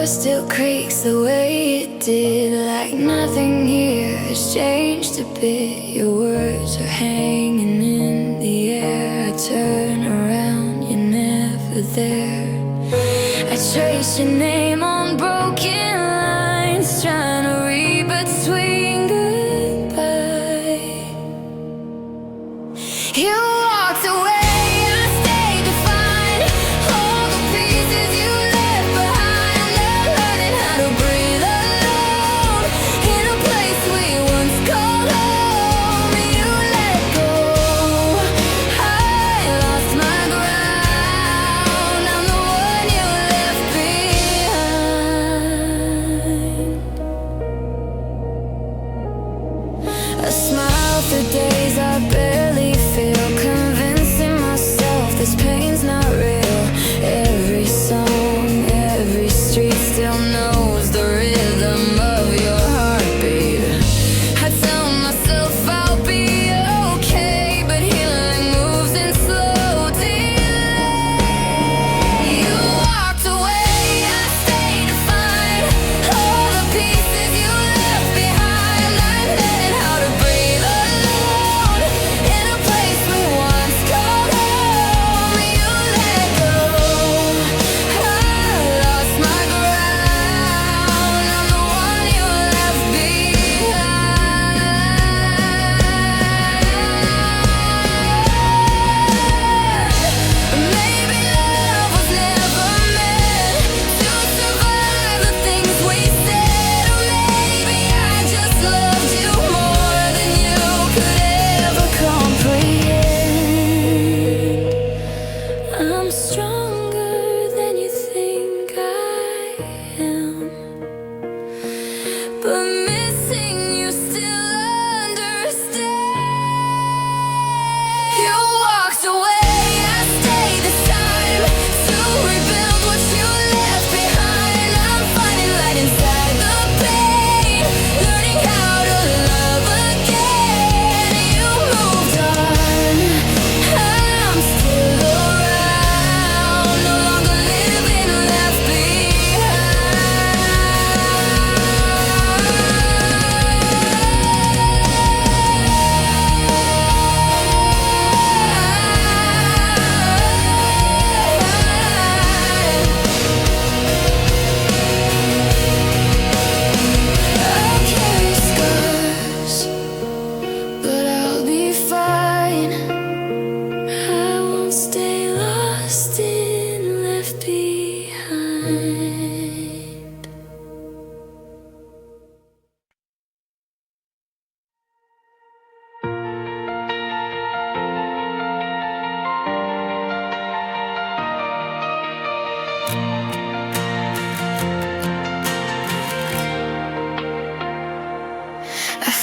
door still creaks the way it did, like nothing here has changed a bit. Your words are hanging in the air. I turn around, you're never there. I trace your name on broken lines, trying to read between goodbye. You walked away.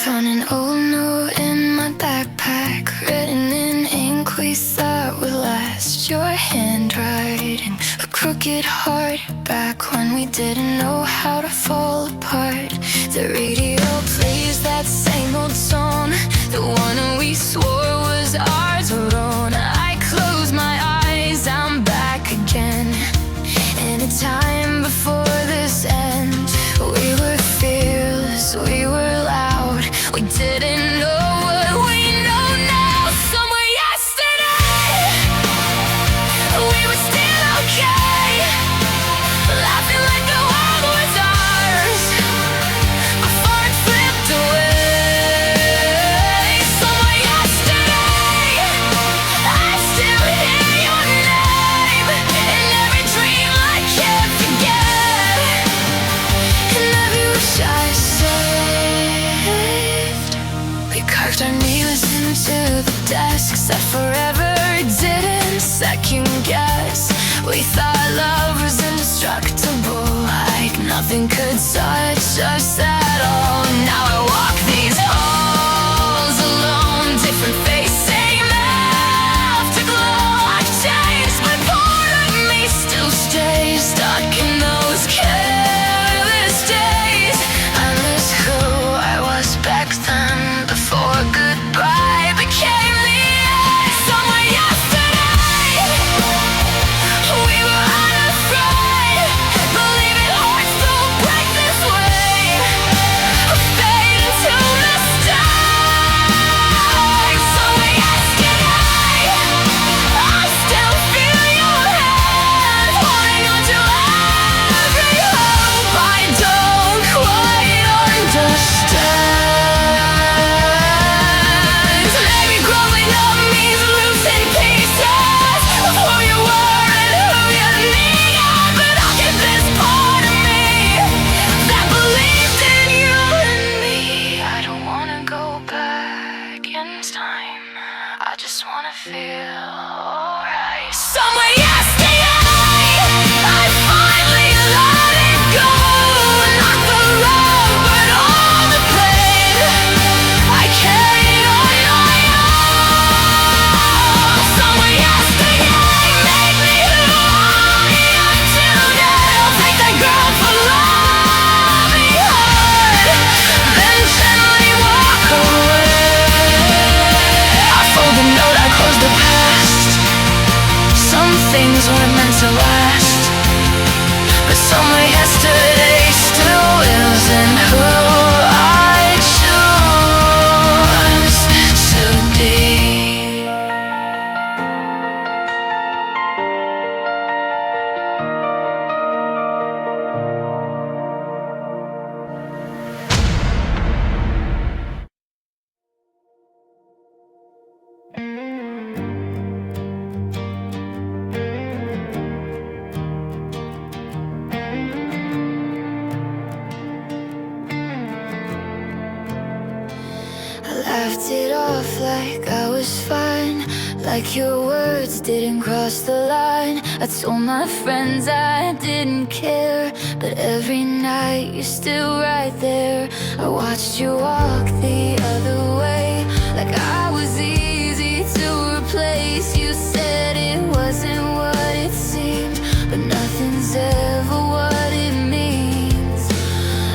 Found an old note in my backpack, written in ink we thought would last. Your handwriting, a crooked heart, back when we didn't know how to fall apart. The radio plays that same old song, the one we swore was ours alone. I close my eyes, I'm back again. In a time before this end, we were fearless, we were loud. We didn't know what we know now. Somewhere yesterday, we were still okay, laughing like the world was ours before it flipped away. Somewhere yesterday, I still hear your name in every dream I can't forget, in every wish I saved. We carved our names into the desks that forever didn't second guess. We thought love was indestructible, like nothing could touch us at all. Now I walk these halls alone, different face, same afterglow. I've changed, but part of me still stays stuck in those careless days. I miss who I was back then, before goodbye became the end. Somewhere yesterday, we were unafraid, believing hearts laughed it off like I was fine, like your words didn't cross the line. I told my friends I didn't care, but every night you're still right there. I watched you walk the other way, like I was easy to replace. You said it wasn't what it seemed, but nothing's ever what it means.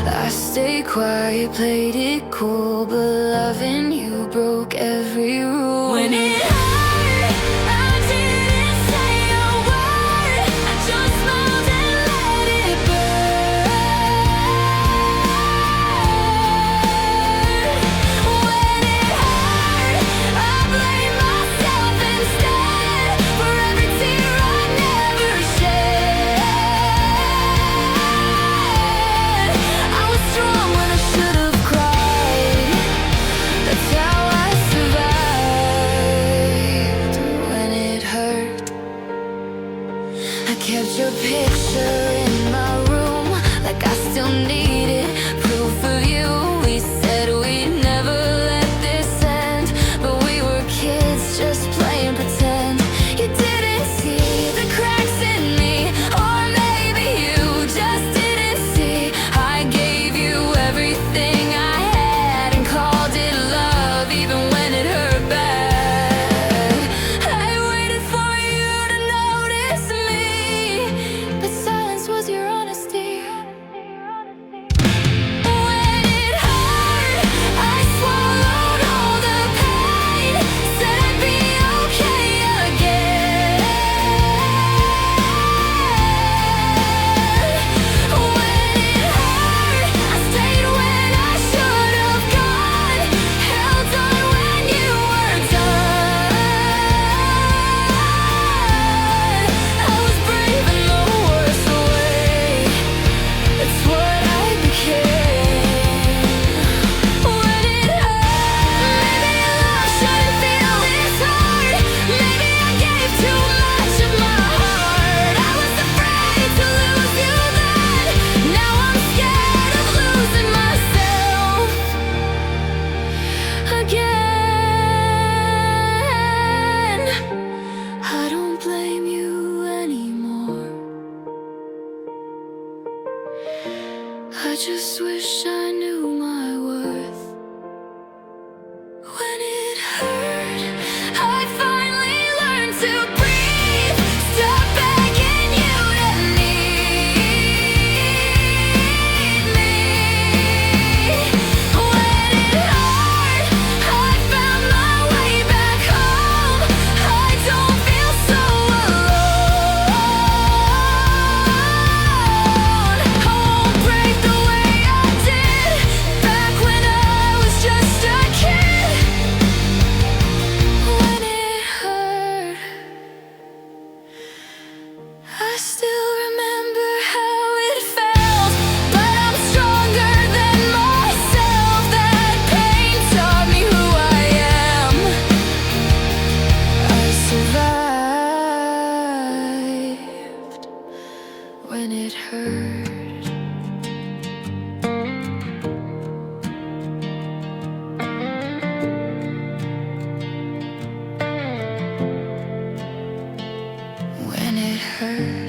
I stayed quiet, played it cool, but loving you broke every rule. When it hurt, I didn't say a word. I just smiled and let it burn. When it hurt, I blamed myself instead for every tear I never shed. I was strong when I should have cried. That's how I survived. When it hurt, I kept your picture in my room, like I still needed proof of you. We said we'd never let this end, but we were kids just playing pretend. You didn't see the cracks in me, or maybe you just didn't see. I gave you everything I had and called it love, even when it hurt bad. I waited for you to notice me, but silence was your honesty. When it hurt, I swallowed all the pain, said I'd be okay again. When it hurt, I stayed when I should have gone, held on when you were done. I was brave in the worst way, it's what I became. When it hurt, maybe love shouldn't feel this hard. Maybe I gave too much of my heart. I was afraid to lose you then. Now I'm scared of losing myself again. I don't blame you anymore. I just wish I knew my worth. When it hurt, I finally learned to breathe. Stop begging you to need me. When it hurt, I found my way back home. I don't feel so alone. I won't break the way I did back when I was just a kid. When it hurt, I still remember how it felt, but I'm stronger than myself. That pain taught me who I am. I survived when it hurt. When it hurt.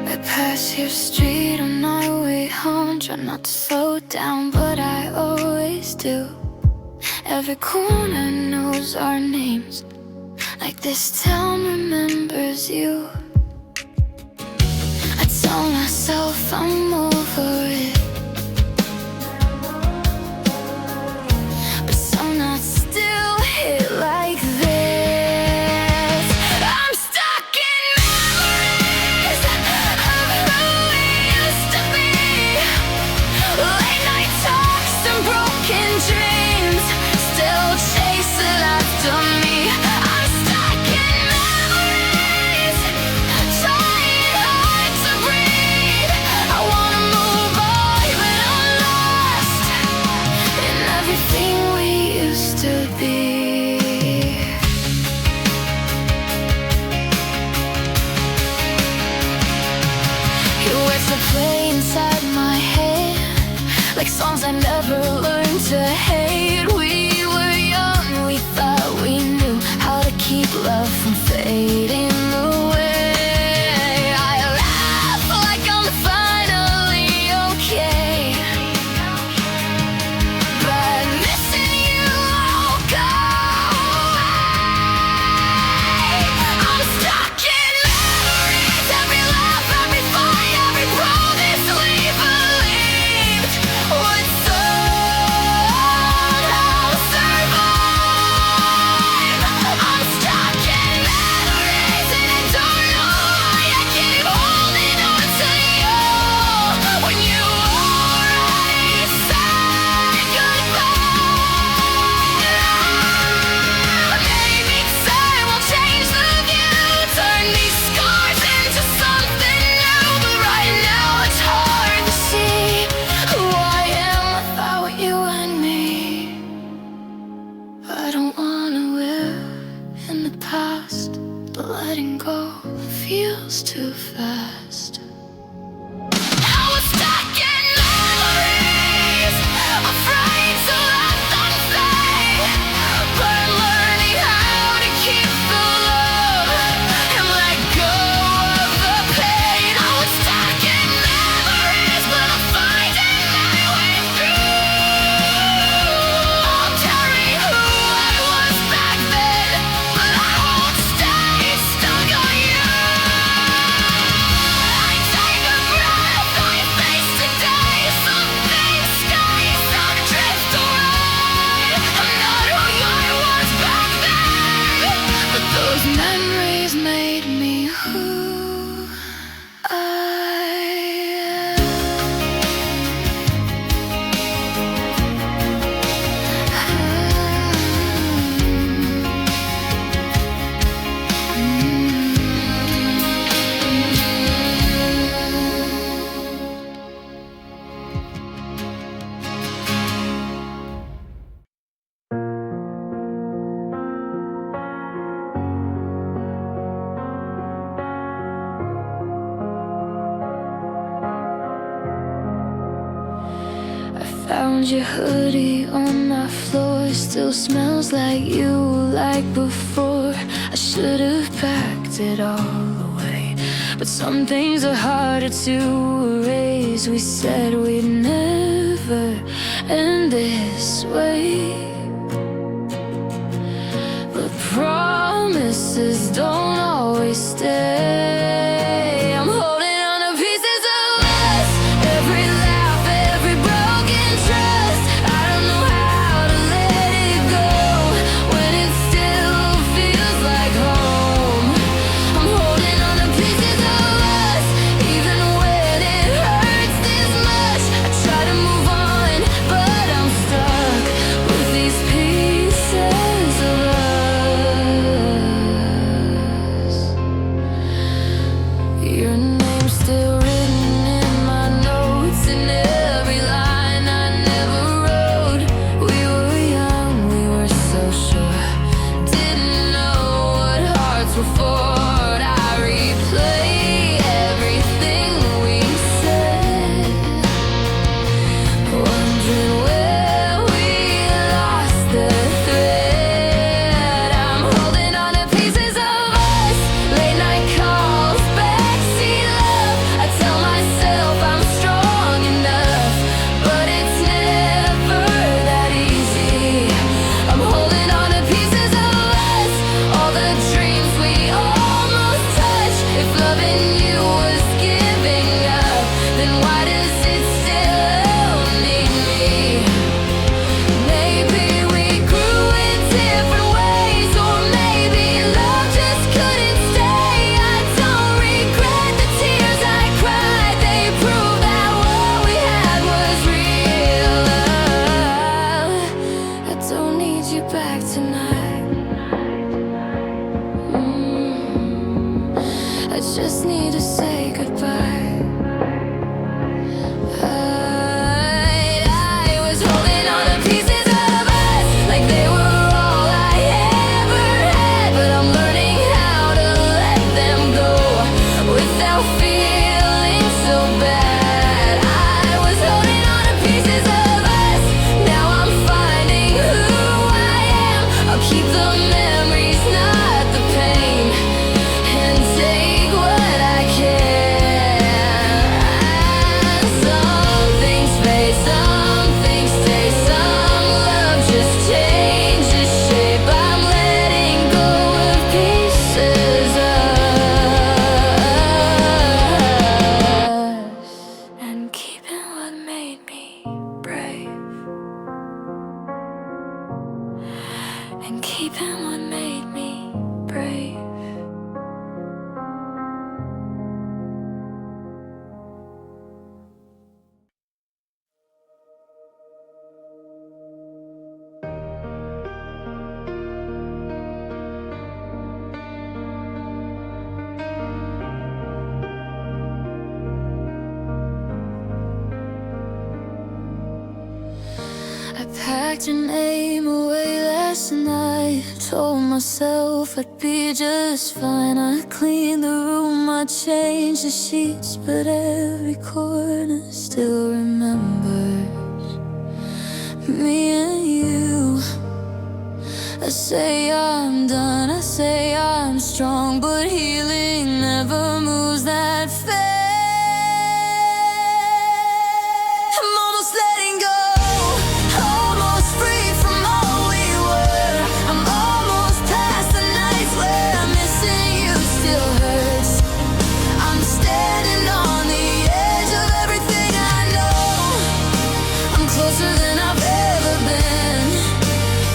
I pass your street on my way home, try not to slow down, but I always do. Every corner knows our names, like this town remembers you. I tell myself I'm over it, but some nights still hit like this. I'm stuck in memories of who we used to be. Late night talks and broken dreams still chasing after me. I'm stuck in memories, trying hard to breathe. I wanna move that play inside my head, like songs I never learned to hate. We were young, we thought we knew how to keep love from fading away. I laugh like I'm finally okay, but missing you won't go away. I'm stuck in memories, every laugh, every fight, every promise we believed would somehow survive. I'm stuck in memories and I don't know why I keep holding on to you when you already said goodbye. Maybe time will change the view, turn these scars into something new, but right now it's hard to see who I am without you and me. I don't wanna live in the past, but letting go feels too fast. Now we're stuck in memories, afraid to let them fade, but learning how to keep the love and let go of the pain. I was stuck in memories, but I'm finding my way through. I'm carrying who I was back then, but I won't stay stuck on you. I take a breath, I face today, something skies out drift away. I'm not who I was back then, but those memories made me who I found your hoodie on my floor, still smells like you like before. I should have packed it all away, but some things are harder to erase. We said we'd never end this way, but promises don't always stay. I'm holding on to pieces of us, every laugh, every broken trust. I don't know how to let it go when it still feels like home. I'm holding on to pieces of us, even when it hurts this much. I try to move on, but I'm stuck with these pieces of us. so bad. I was holding on to pieces of us. Now I'm finding who I am. I'll keep the memories, not the pain, and take what I can. Some things fade, some things stay, some love just changes shape. I'm letting go of pieces of us and keeping what made me brave, and keeping what made me brave. I packed your name away last night. Told myself I'd be just fine. I cleaned the room, I changed the sheets, but every corner still remembers me and you. I say I'm done, I say I'm strong, but healing never moves that fast. I'm almost letting go, almost free from all we were. I'm almost past the nights where missing you still hurts. I'm standing on the edge of everything I know. I'm closer than I've ever been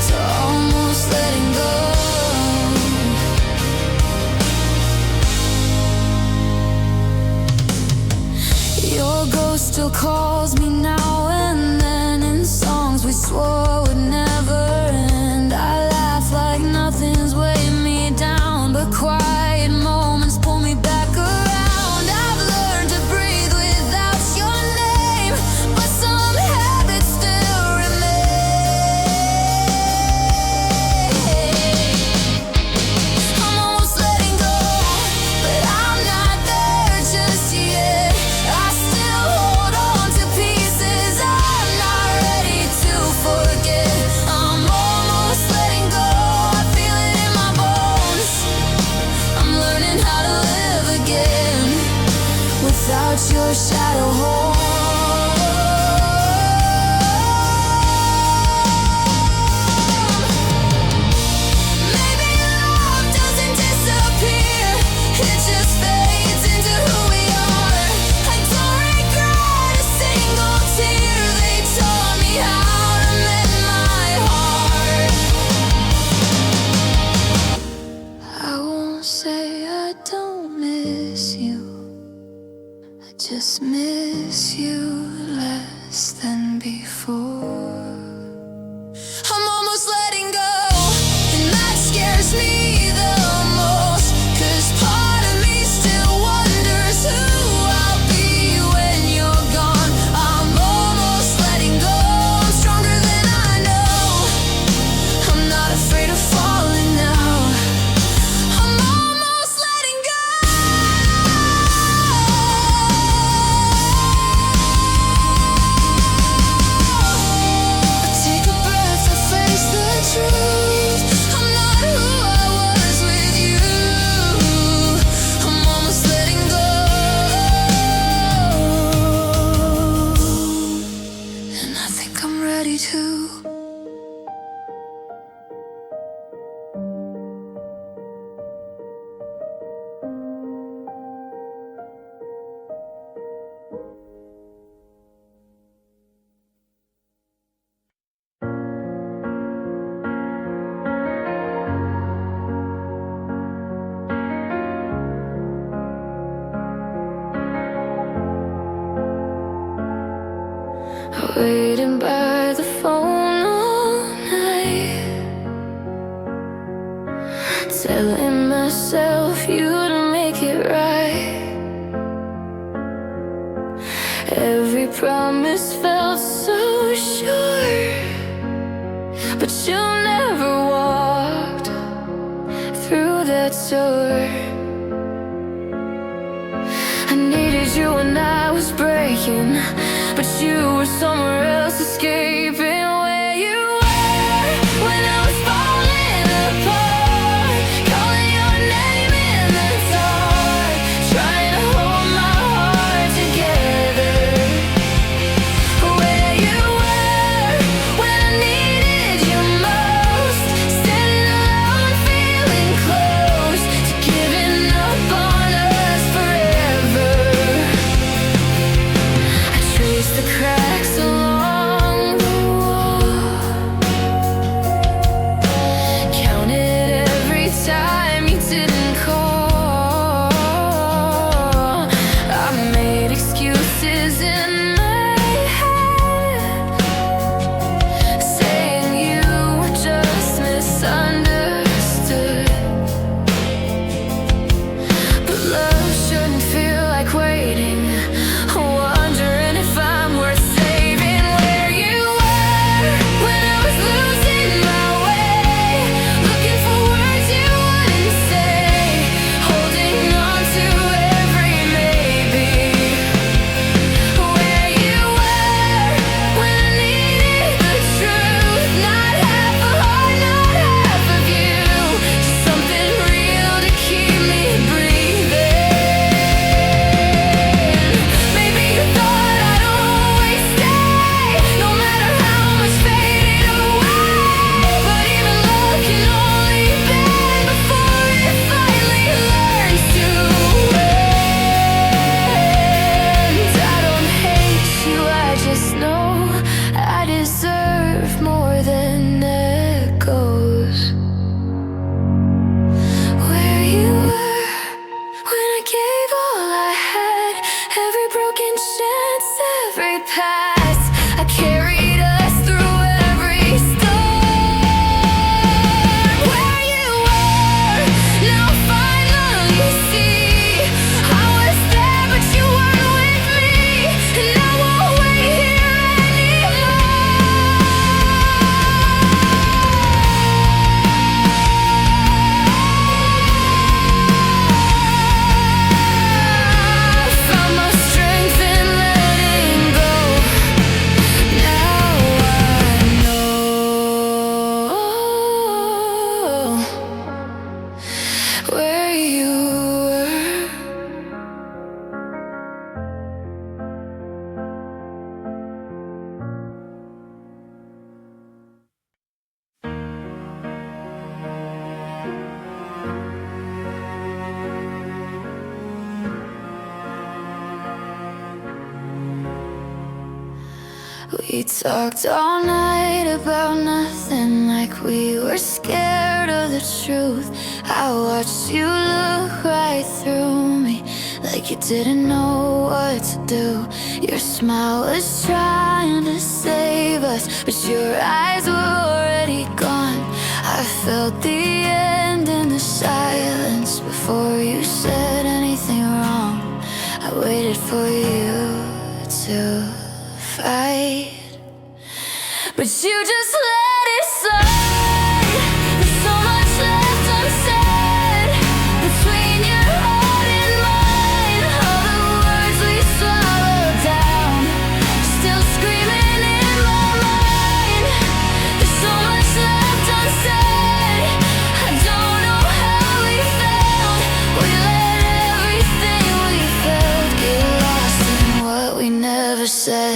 to almost letting go. Your ghost still calls me now and then in songs we swore would never end. I laugh like nothing's weighing me down, but quiet moments pull me back around. I've learned to breathe without your name, but some habits still remain. I'm almost letting go, but I'm not there just yet. I still hold on to pieces I'm not ready to forget. I'm almost letting go, I feel it in my bones. I'm learning how to live again without your shadow home. Maybe love doesn't disappear, it just fades into who we are. I don't regret a single tear, they taught me how to mend my heart. I won't say I don't miss you, I just miss you less than before. I'm almost letting go, and that scares me the most, 'cause part of me still wonders who I'll be when you're gone. I'm almost letting go, I'm stronger than I know. I'm not afraid of falling now. I'm almost letting go. Take a breath, I face the truth. I'm not who I was with you. I'm almost letting go, and I think I'm ready to. Waiting by the phone all night, telling myself you'd make it right. Every promise felt so sure, but you never walked through that door. I needed you and I was breaking, but you were somewhere else escaping. Where you were when I was falling apart, calling your name in the dark, trying to hold my heart together. Where you were when I needed you most, standing alone, feeling close to giving up on us forever. I traced the cracks along the wall, counted every time you didn't call. I made excuses in my head, saying you were just misunderstood. But love shouldn't feel like waiting, wondering if I'm worth saving. Where you were when I was losing my way, looking for words you wouldn't say, holding on to every maybe. Where you were when I needed the truth, not half a heart, not half of you, just something real to keep me breathing. Maybe you thought I'd always stay, no matter how much faded away. But even love can only bend before it finally learns to end. I don't hate you, I just know I deserve more than echoes. Where you were when I gave all I had, every broken chance, every pass, I carried us through every storm. Where you were, now finally see, I was there but you weren't with me, and I won't wait here anymore. Found my strength in letting go. Now I know where you were. We talked all night about nothing, like we were scared of the truth. I watched you look right through me, like you didn't know what to do. Your smile was trying to save us, but your eyes were already gone. I felt the end in the silence before you said anything wrong. I waited for you to fight, but you just let it slide. There's so much left unsaid between your heart and mine. All the words we swallowed down, still screaming in my mind. There's so much left unsaid. I don't know how we felt. We let everything we felt get lost in what we never said.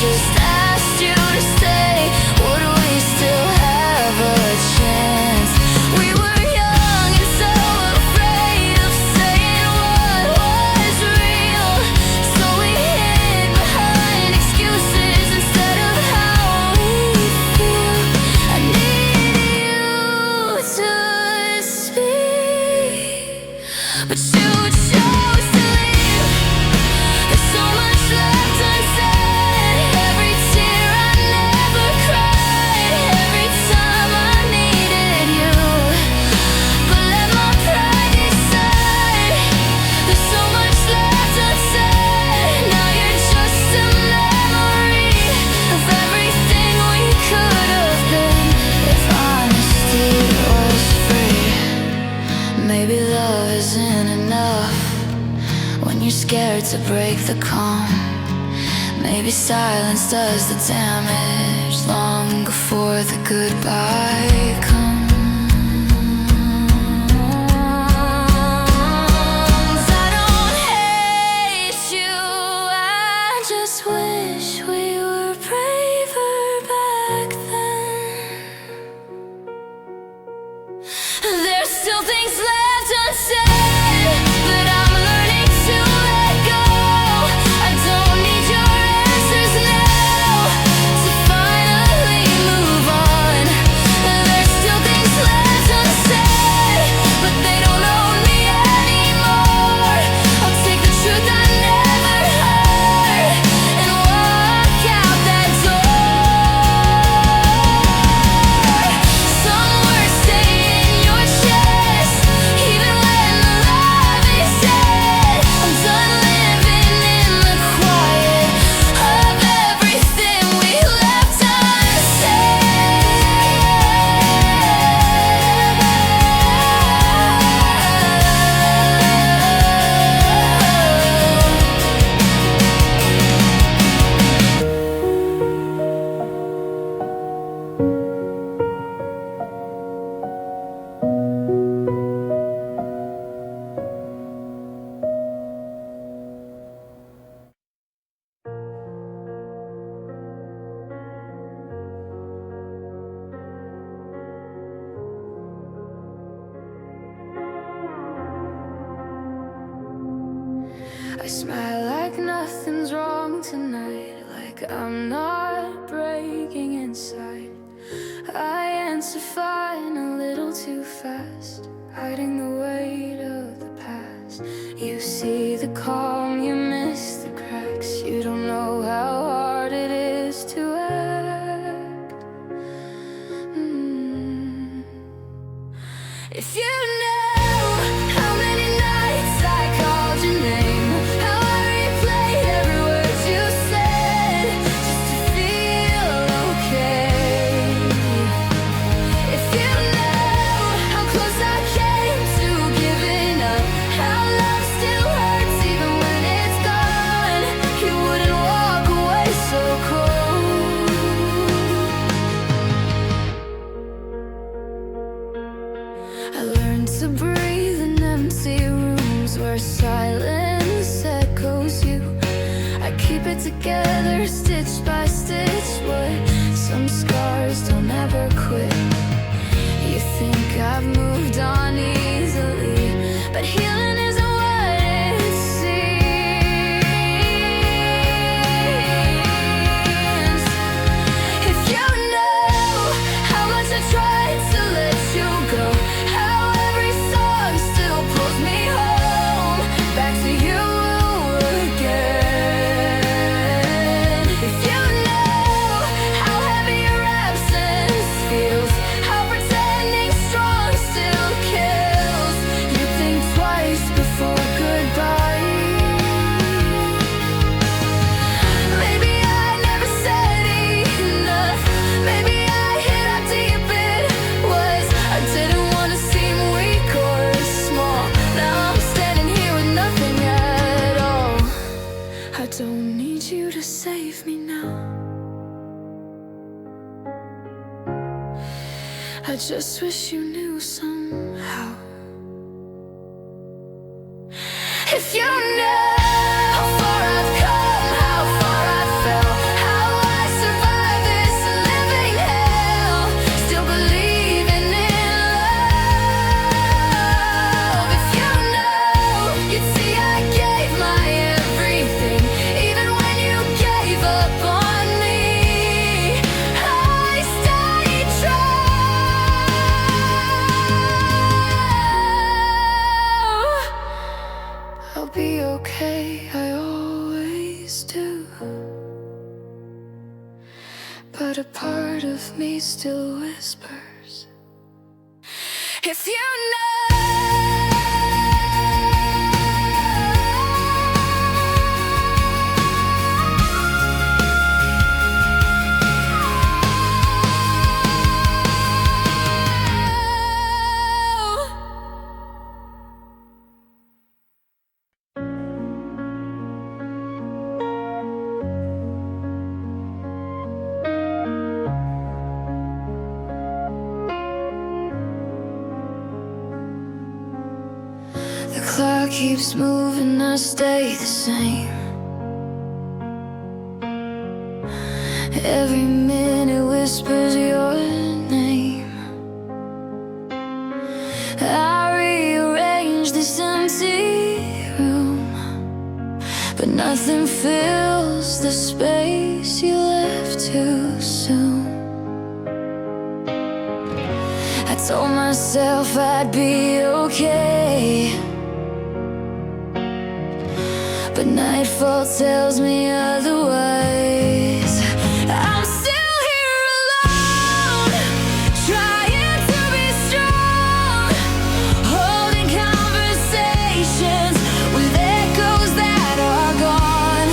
Just asked you to stay, would we still have a chance? We were young and so afraid of saying what was real, so we hid behind excuses instead of how we feel. I needed you to speak, but you chose to leave. There's so much left unsaid. done enough when you're scared to break the calm. Maybe silence does the damage long before the goodbye comes. I don't hate you, I just wish we were braver back then. There's still things left unsaid, but I'm learning to let go. I don't need your answers now to finally move on. There's still things left unsaid, but they don't own me anymore. I'll take the truth I never heard and walk out that door. Some words stay in your chest, even when the love is dead. I'm done living in the quiet of everything we left unsaid. I smile like nothing's wrong tonight, like I'm not breaking inside. I answer fine a little too fast, hiding the weight of the past. You see the calm, you miss the cracks. You don't know how hard it is to act. If you know how many nights I called your name, how I replayed every word you said just to feel okay. If you know how close I came to giving up, how love still hurts even when it's gone, you wouldn't walk away so cold. I learned to breathe in empty rooms where silence echoes you. I keep it together stitch by stitch, but some scars don't ever quit. You think I've moved on easily, but healing isn't what it seems. If you know how much I tried to let you go, how every song still pulls me home back to you again. If you know how heavy your absence feels, how pretending strong still kills, you think twice before goodbye. Maybe I never said enough. Maybe I hid how deep it was. I didn't want to seem weak or small. Now I'm standing here with nothing at all. I don't need you to save me now. I just wish you knew somehow. If you know how far I've come, how far I fell, how I survived this living hell, still believing in love. If you know, you'd see I gave my everything, even when you gave up on me. I stayed true. I'll be okay, I always do. But a part of me still whispers, if you know. keeps moving, I stay the same. Every minute whispers your name. I rearrange this empty room, but nothing fills the space you left too soon. I told myself I'd be okay, but nightfall tells me otherwise. I'm still here alone, trying to be strong, holding conversations with echoes that are gone.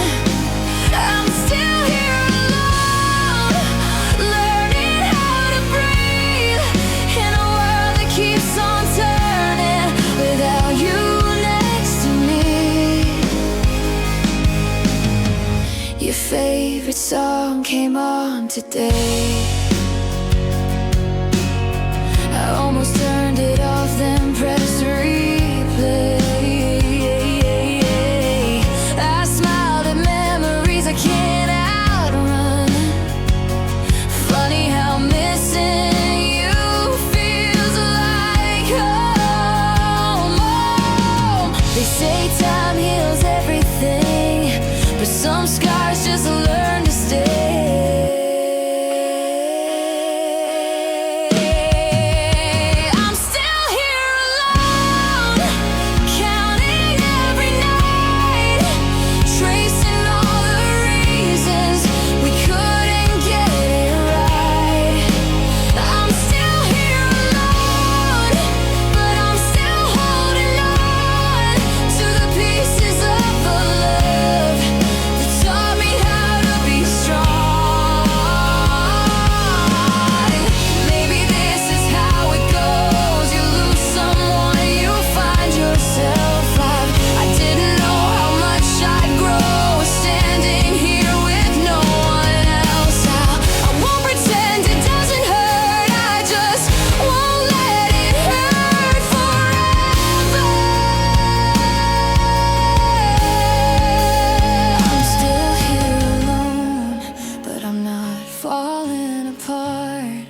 I'm still here alone, learning how to breathe in a world that keeps on turning without you next to me. Your favorite song came on today. I almost turned it off, then pressed replay. I smiled at memories I can't outrun. Funny how missing you feels like home. They say time heals everything, but some scars just learn to stay. I'm still here alone, counting every night, tracing all the reasons we couldn't get it right. I'm still here alone, but I'm still holding on to the pieces of the love that taught me how to be strong. Maybe this is how it goes. You lose someone, you find yourself alive. I didn't know how much I'd grow standing here with no one else. I won't pretend it doesn't hurt, I just won't let it hurt forever. I'm still here alone, but I'm not falling apart.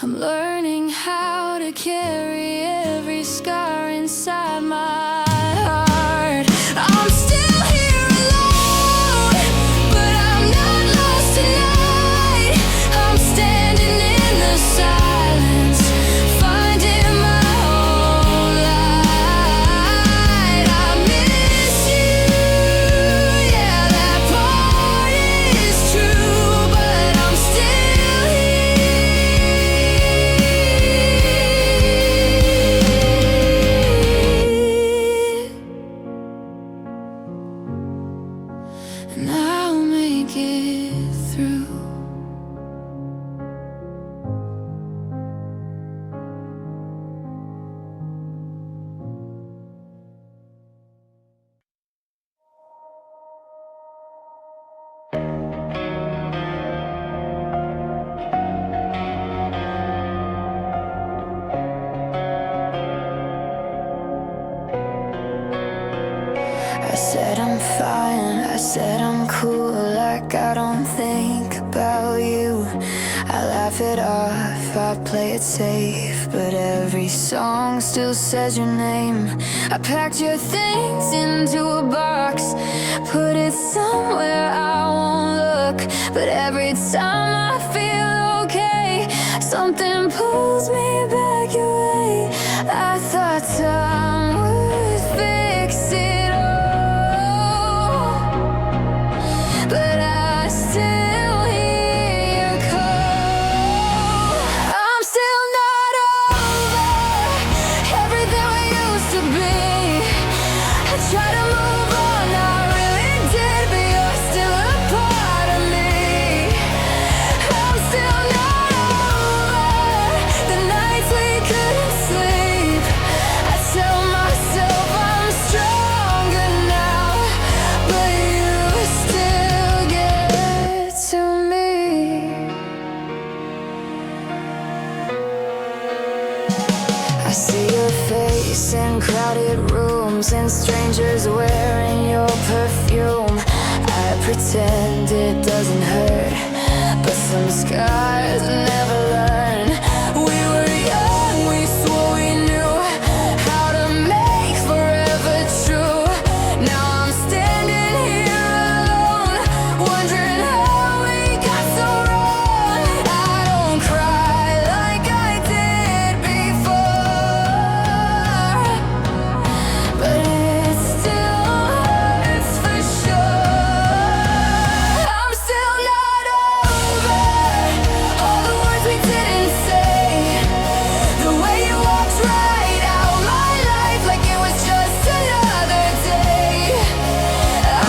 I'm learning how to carry every scar inside my heart. I'm still here alone, but I'm not lost tonight. I'm standing in the silence, finding my own light. I miss you, yeah, that part is true, but I'm still here, and I'll make it through. I said I'm fine, I said I'm cool, like I don't think about you. I laugh it off, I play it safe, but every song still says your name. I packed your things into a box, put it somewhere I won't look, but every time I feel okay, something pulls me back your way. I thought time would fix it all, but I still hear your call. I'm still not over everything we used to be. I try to move on, I really did, but you're still a part of me. I'm still not over the nights we couldn't sleep. I tell myself I'm stronger now, but you still get to me. I see your face in crowded rooms and strange strangers wearing your perfume. I pretend it doesn't hurt, but some scars never learn. We were young, we swore we knew how to make forever true. Now I'm standing here alone, wondering how we got so wrong. I don't cry like I did before, but it still hurts for sure. I'm still not over all the words we didn't say, the way you walked right out my life like it was just another day.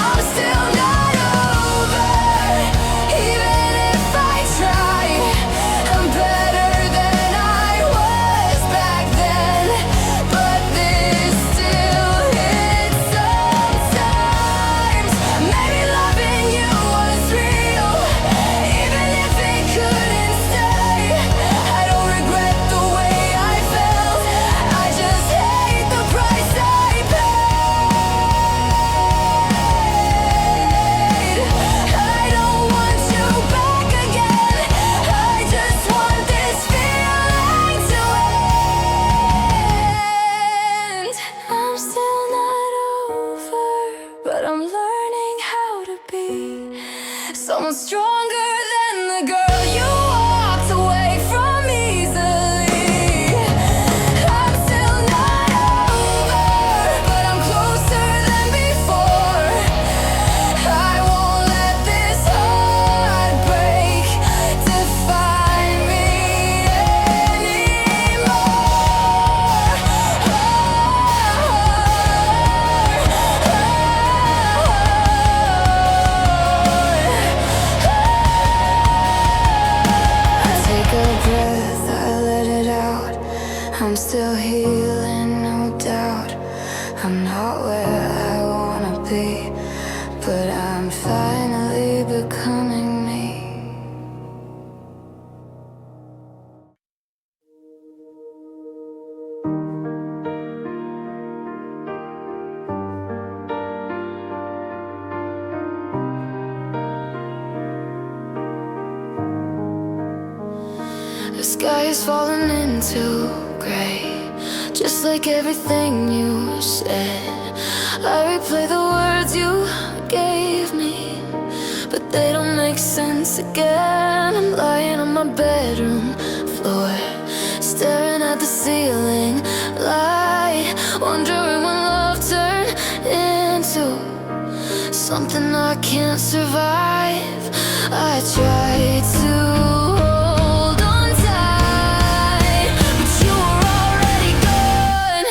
I'm still not over, even if I try. I'm better than I was back then, but this still hits sometimes. Maybe loving you was real, even if it couldn't stay. I don't regret the way I felt, I just hate the price I paid. I don't want you back again, I just want this feeling to end. I'm still not over, but I'm learning how to be someone stronger than the girl you walked away from easily. I'm still not over, but I'm closer than before. I won't let this heartbreak define me I take a breath, I let it out. I'm still healing, no doubt. I'm not where I wanna be, but I'm finally becoming me. The sky is falling into gray, just like everything you said. I replay the words you gave me, but they don't make sense again. I'm lying on my bedroom floor, staring at the ceiling light, wondering when love turned into something I can't survive. I tried to hold on tight, but you were already gone.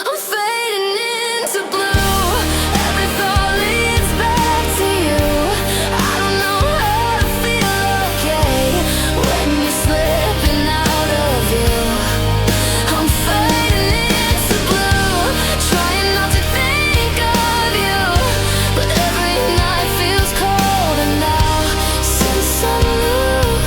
I'm fading into blue, every thought leads back to you. I don't know how to feel okay when you're slipping out of you. I'm fading into blue, trying not to think of you, but every night feels colder now since I'm losing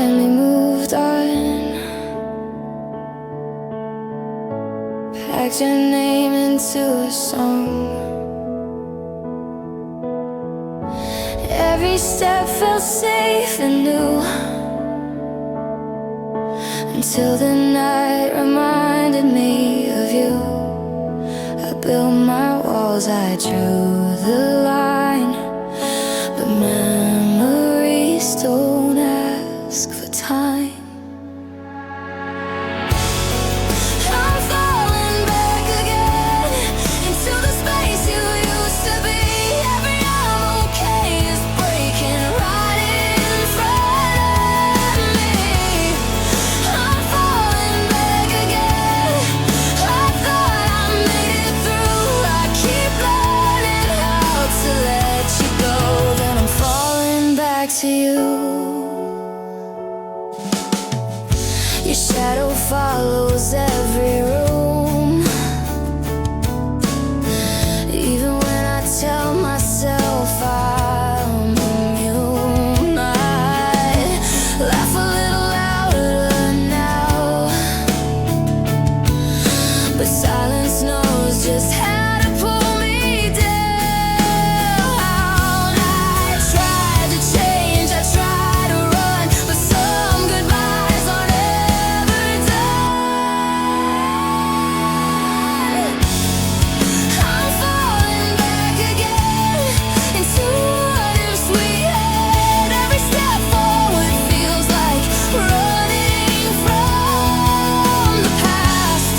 finally moved on. Packed your name into a song. Every step felt safe and new, until the night reminded me of you. I built my walls, I drew the line, but memories don't ask for time. I'm falling back again into the space you used to be. Every I'm okay is breaking right in front of me. I'm falling back again. I thought I made it through. I keep learning how to let you go. Then I'm falling back to you. Your shadow follows every room, even when I tell myself I'm immune. I laugh a little louder now, but silence knows just how to pull me down. I tried to change, I tried to run, but some goodbyes aren't ever done. I'm falling back again into what ifs we had. Every step forward feels like running from the past.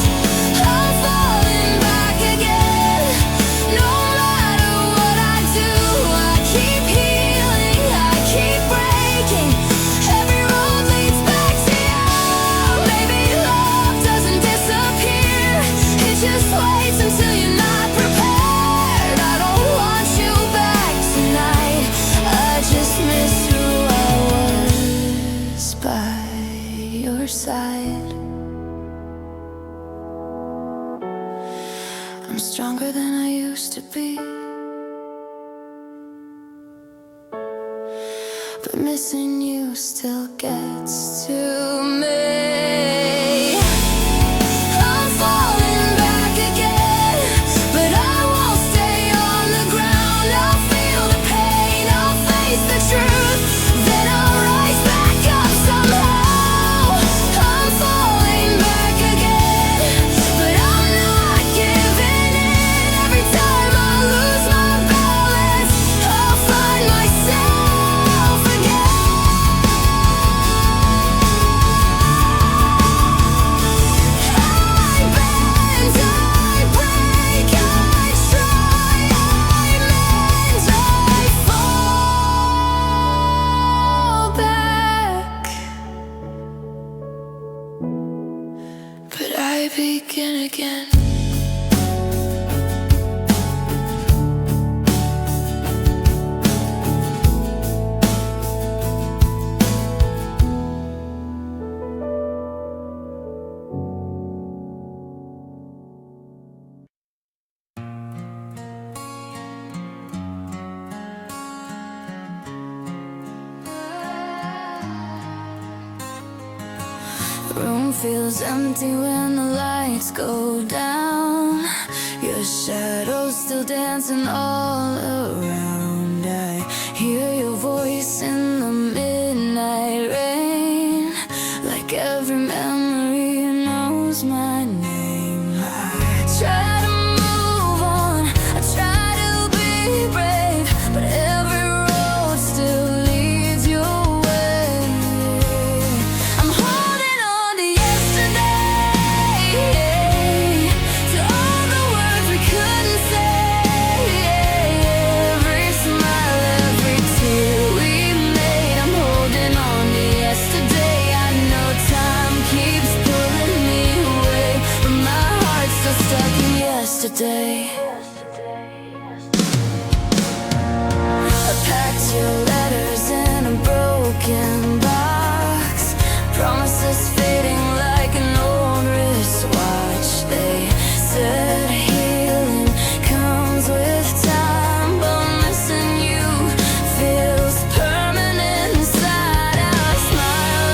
I'm falling back again. No matter what I do, I keep healing, I keep breaking. Every road leads back to you. Maybe love doesn't disappear, it just waits until you're not prepared. I don't want you back tonight, I just miss who I was by your side. I'm stronger than I used to be, but missing you still gets to me. I'm falling back again, but I won't stay on the ground. I'll feel the pain, I'll face the truth, then I'll rise back up somehow. I'm falling back again, but I'm not giving in. Every time I lose my balance, I'll find myself again. I bend, I break, I try, I mend, I fall back, but I begin again. The room feels empty when the lights go down. Your shadow's still dancing all around. I hear your voice in the midnight rain, like every memory knows my name. I try to move on, I try to be brave, but every road still leads your way. I'm holding on to yesterday, to all the words we couldn't say. Every smile, every tear we made. I'm holding on to yesterday. I know time keeps pulling me away, but my heart's still stuck in yesterday. I packed your letters in a broken box, promises fading like an old wristwatch. They said healing comes with time, but missing you feels permanent inside. I smile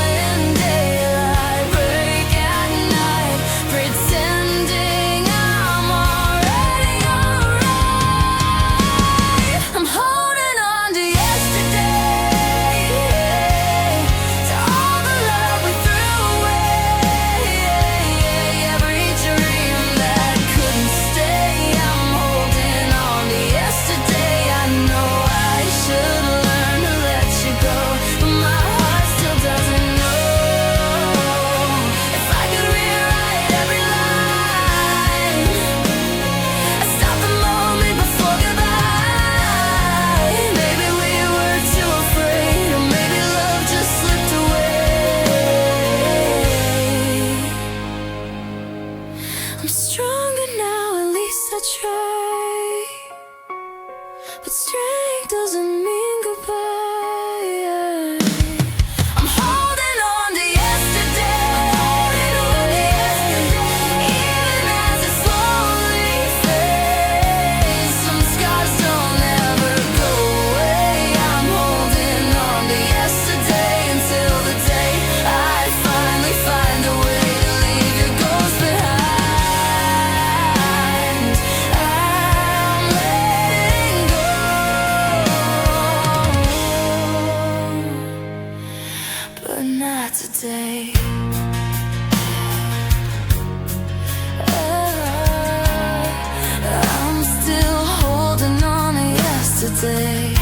yesterday. I'm still holding on to yesterday.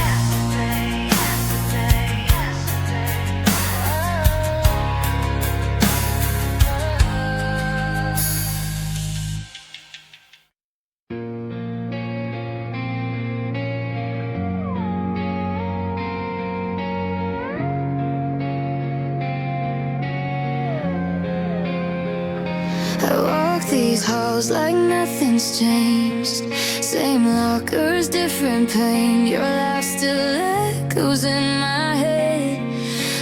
I walk these halls like nothing's changed. Same lockers, different pain. Your laugh still echoes in my head,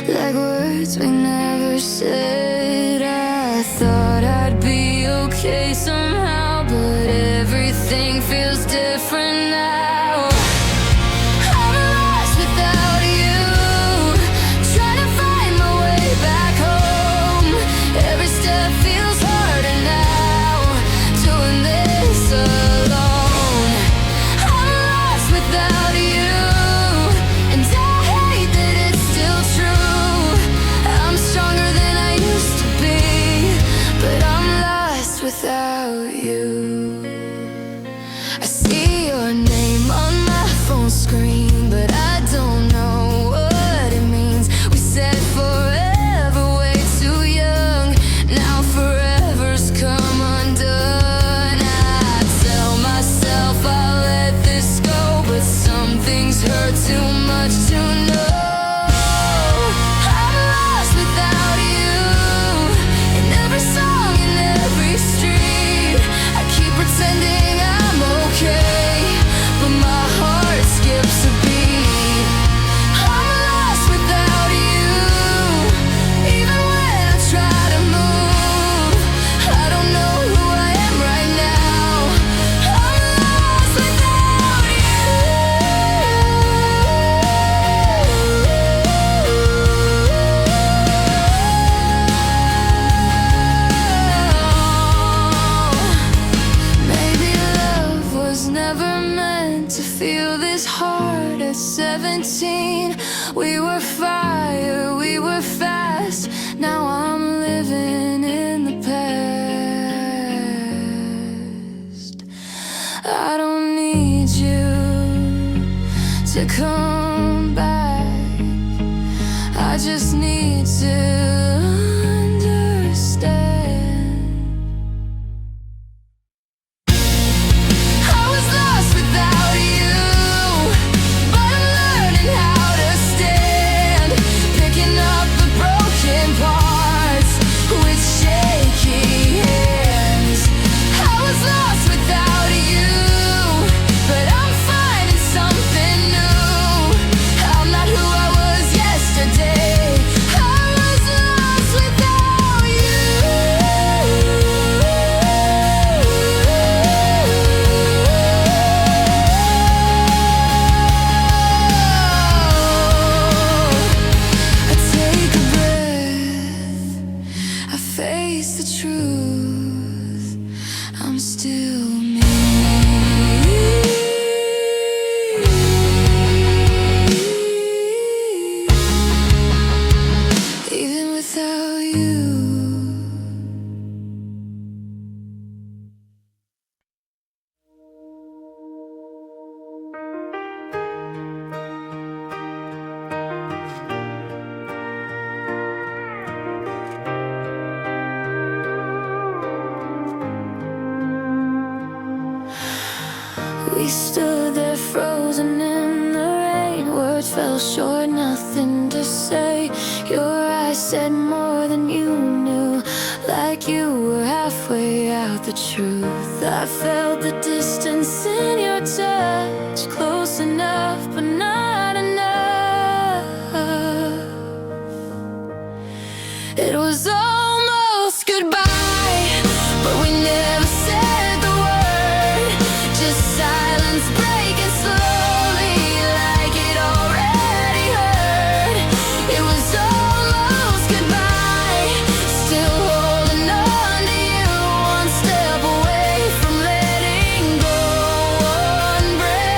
like words we never said. I thought I'd be okay somehow, but everything feels different now. I'm lost without you, trying to find my way back home. Every step feels harder now, doing this alone. I'm lost without you, and I hate that it's still true. I'm stronger than I used to be, but I'm lost without you. I see your name on my phone screen, but I don't know what it means. We said forever way too young, now forever's come undone. I tell myself I'll let this go, but some things hurt too much to know. I'm lost without you, in every song, in every street. I keep pretending I'm okay, but my heart skips a beat. I'm lost without you, even when I try to move. I don't know who I am right now. I'm lost without you. Maybe love was never meant to feel this hard at 17. We were fire, we were fast. Now I'm living in the past. I don't need you to come back. I just need to understand. I was lost without you, but I'm learning how to stand, picking up the broken parts with shaky hands. I was lost without you, but I'm finding something new. I'm not who I was yesterday. I was lost without you. I take a breath, I face the truth. I'm still me. Even without you. We stood there frozen in the rain. Words fell short, nothing to say. Your eyes said more than you knew, like you were halfway out the truth. I felt the distance in your touch, close enough but not enough. It was almost goodbye, but we never said the word. Just silence breaking slowly, like it already hurt. It was almost goodbye, still holding on to you, one step away from letting go. One breath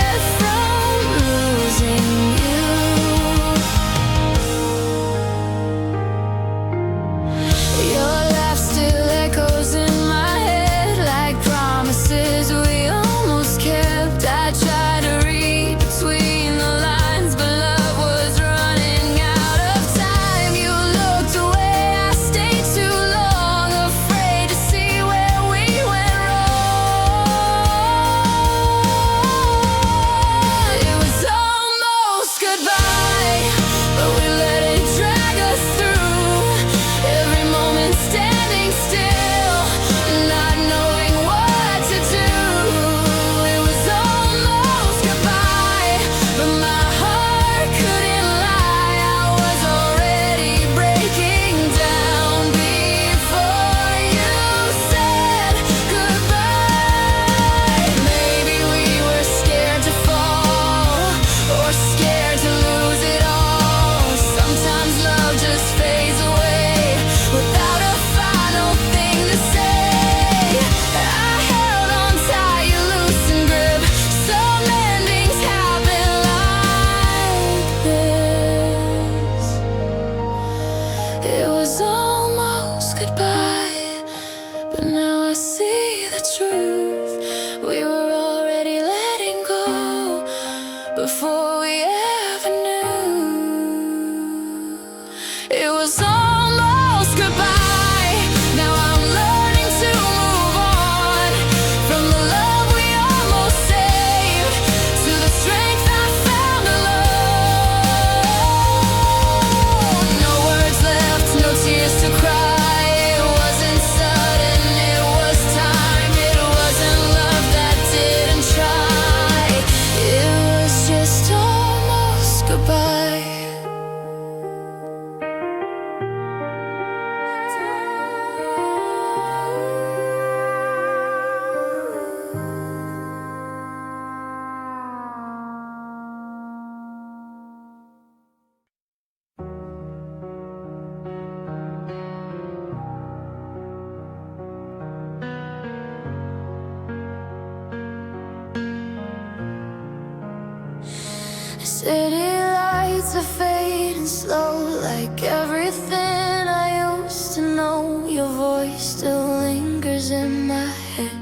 City lights are fading slow, like everything I used to know. Your voice still lingers in my head,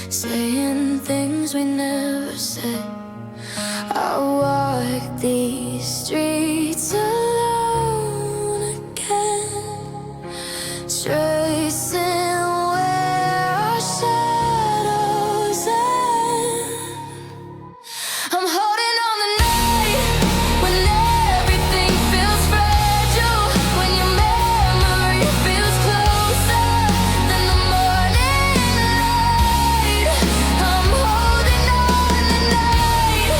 saying things we never said. I walk these streets alone again, tracing where our shadows end. I'm holding on the night when everything feels fragile, when your memory feels closer than the morning light. I'm holding on the night,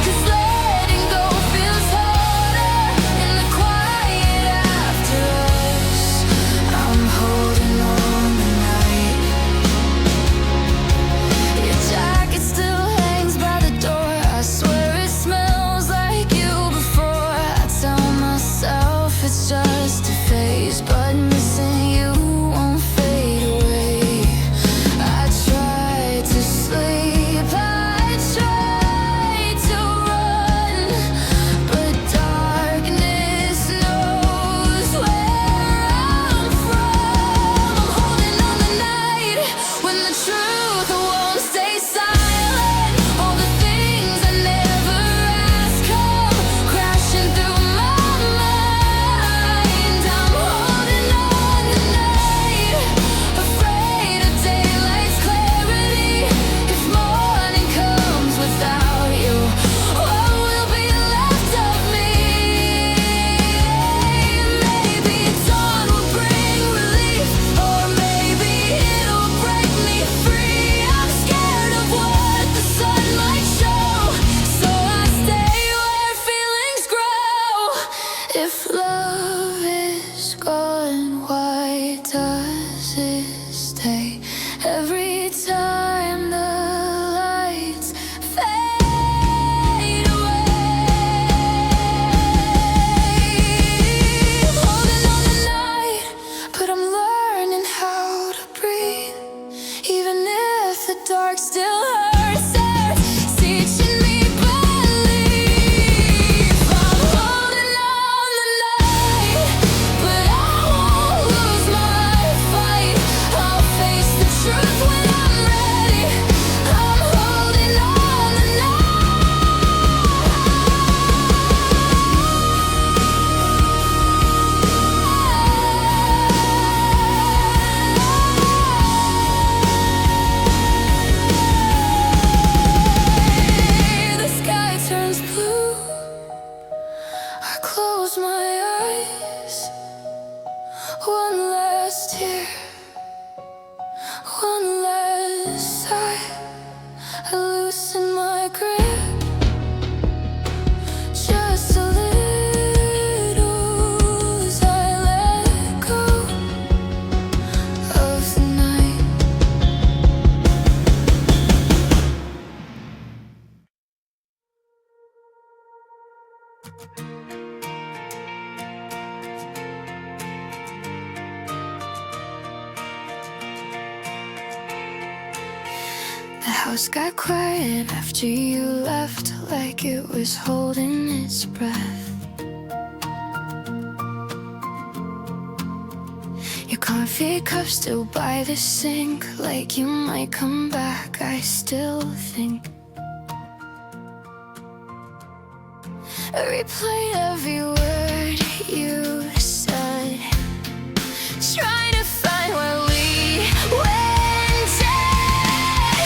'cause letting go feels harder in the quiet after us. I'm holding on the night. Your jacket still hangs by the door. I swear it smells like you before. I tell myself it's just a phase, but missing you won't fade away. I tried to sleep, I tried to run, but darkness knows where I'm from. I'm holding on the night when the truth won't stay silent. All the things I never asked come crashing through my mind. I'm holding on the night, afraid of daylight's clarity. If morning comes without you, what will be left of me? Maybe dawn will bring relief, or maybe it'll break me free. I'm scared of what the sun might show, so I stay where feelings grow. If love is gone, why does it stay every time the lights fade away? I'm holding on the night, but I'm learning how to breathe, even if the dark still hurts. It's teaching me belief. I'm holding on the night, but I won't lose my fight. I'll face the truth when I'm ready. I'm holding on the night. The sky turns blue. I close my eyes. One last tear, one last sigh. I loosen my grip, just a little, as I let go of the night. The house got quiet after you left, like it was holding its breath. Your coffee cup still by the sink, like you might come back, I still think. I replay every word you said, trying to find where we went dead.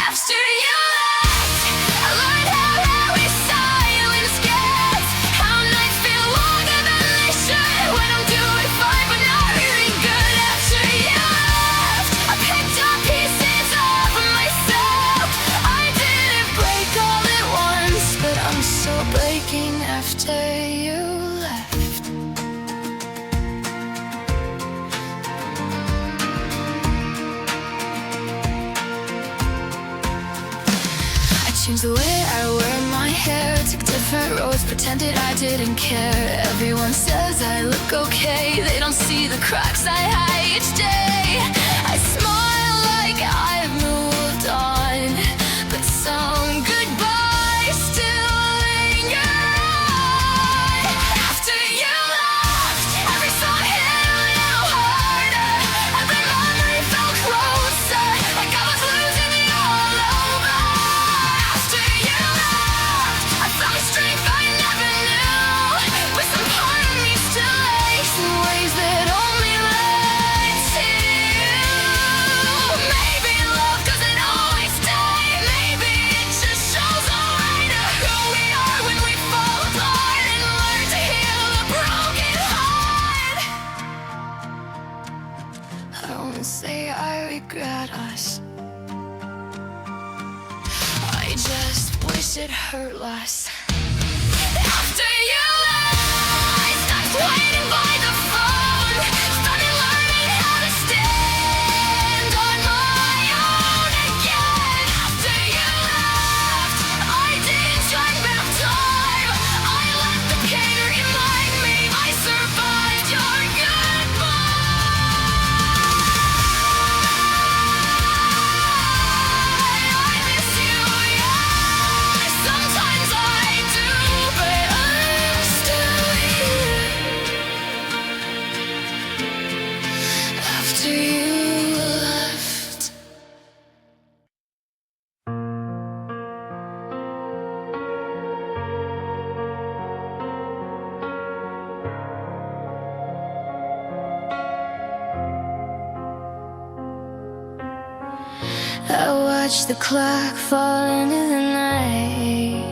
After you left, I learned how very silence gets, how nights feel longer than they should, when I'm doing fine but not really good. After you left, I picked up pieces of myself. I didn't break all at once, but I'm still breaking after you left. I changed the way I wear my hair, took different roads, pretended I didn't care. Everyone says I look okay, they don't see the cracks I hide each day. I smile like I've moved on, but some goodbyes still linger I won't say I regret us. I just wish it hurt less. After you left, I stopped waiting by the phone. Started learning how to stand on my own again. After you left, I didn't turn back time. I let the pain remind me I survived your goodbye. I miss you, yeah. Sometimes I do, but I'm still here. After you left. I watch the clock fall into the night.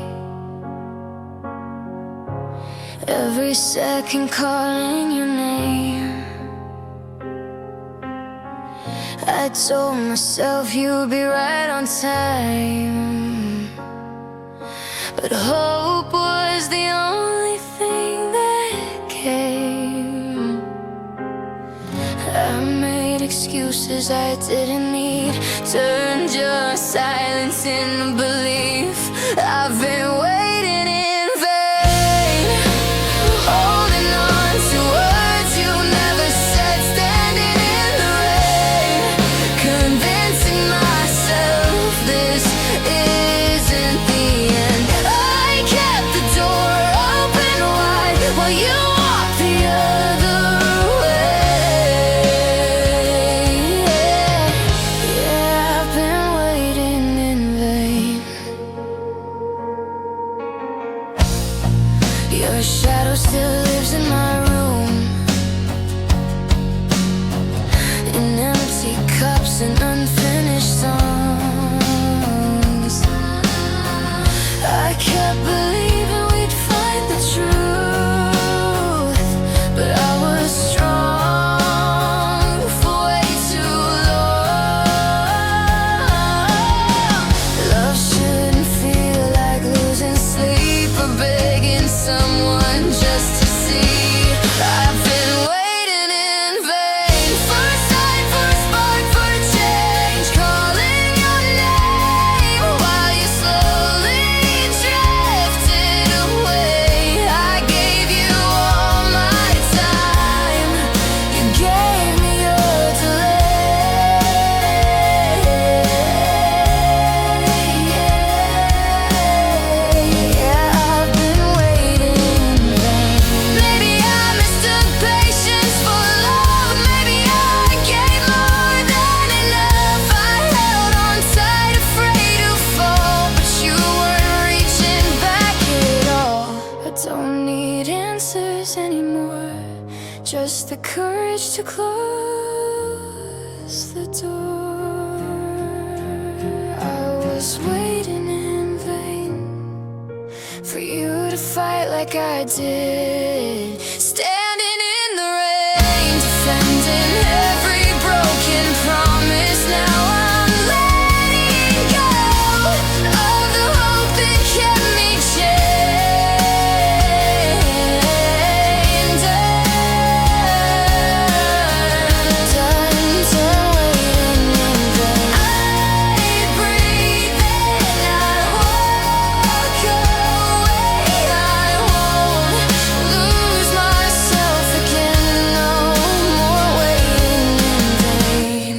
Every second calling your name. I told myself you'd be right on time, but hope was the only thing that came. I made excuses I didn't need, turned your silence into belief. I've been waiting in vain, holding on to words you never said, standing in the rain, convincing myself this isn't the end. I kept the door open wide while you walked the other way. Yeah, I've been waiting in vain. Your shadow still lives in my room, in empty cups and unfinished songs. I kept believing we'd find the truth, but I was strong for way too long. Love shouldn't feel like losing sleep or begging someone just to see. I've been waiting in vain for a sign, for a spark, for a change, calling your name while you slowly drifted away. I gave you all my time, you gave me your delay. Yeah, I've been waiting in vain. Maybe I mistook patience for love. Maybe I gave more than enough. I held on tight, afraid to fall, but you weren't reaching back at all. I don't need answers anymore, just the courage to close the door. I was waiting in vain for you to fight like I did, standing in the rain, defending every broken promise. Now I'm letting go of the hope that kept me chained. Done waiting in vain. I breathe in, I walk away. I won't lose myself again. No more waiting in vain.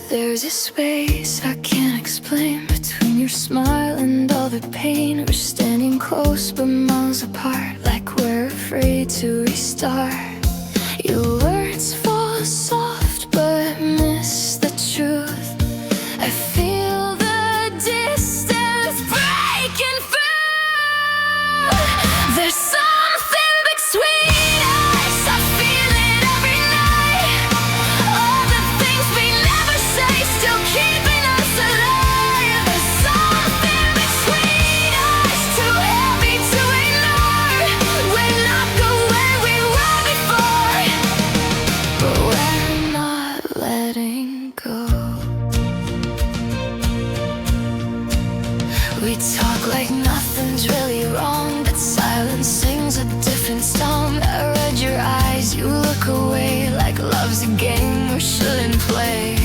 There's a space I can't explain between your smile and all the pain. We're standing close but miles apart, like we're afraid to restart. Your words fall soft but miss the truth. I feel We talk like nothing's really wrong, but silence sings a different song. I read your eyes, you look away, like love's a game we shouldn't play.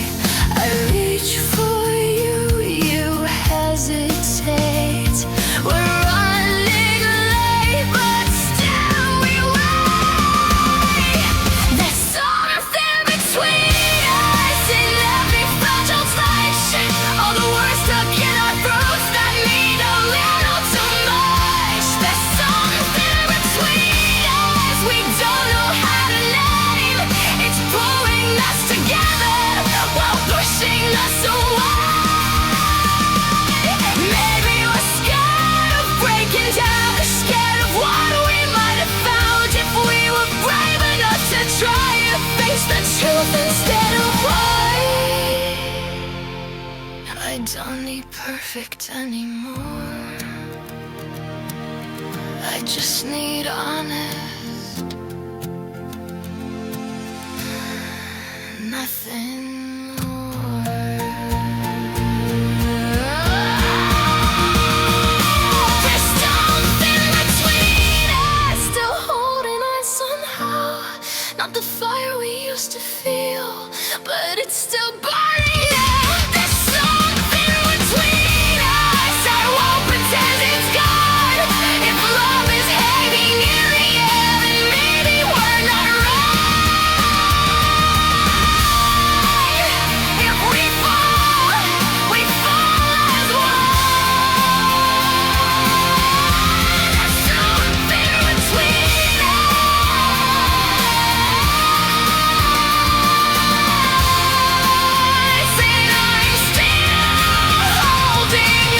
I reach for you, you hesitate. We're running late, but still we wait. There's something between us in every fragile touch. All the words stuck in our throats that mean a little too much. There's something between us we don't know how to name. It's pulling us together while pushing us away. Maybe we're scared of breaking down, scared of what we might have found if we were brave enough to try to face the truth instead of white. I don't need perfect anymore. I just need honest. Nothing more. There's something between us, still holding on somehow. Not the fire we used to feel, but it's still burning now. There's something between us, I won't pretend it's gone. If love is hanging in the air, then maybe we're not right. If we fall as one. There's something between us, and I'm still holding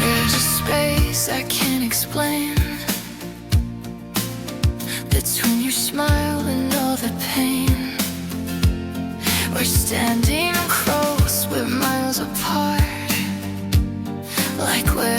There's a space I can't explain between your smile and all the pain. We're standing close, we're miles apart, like we're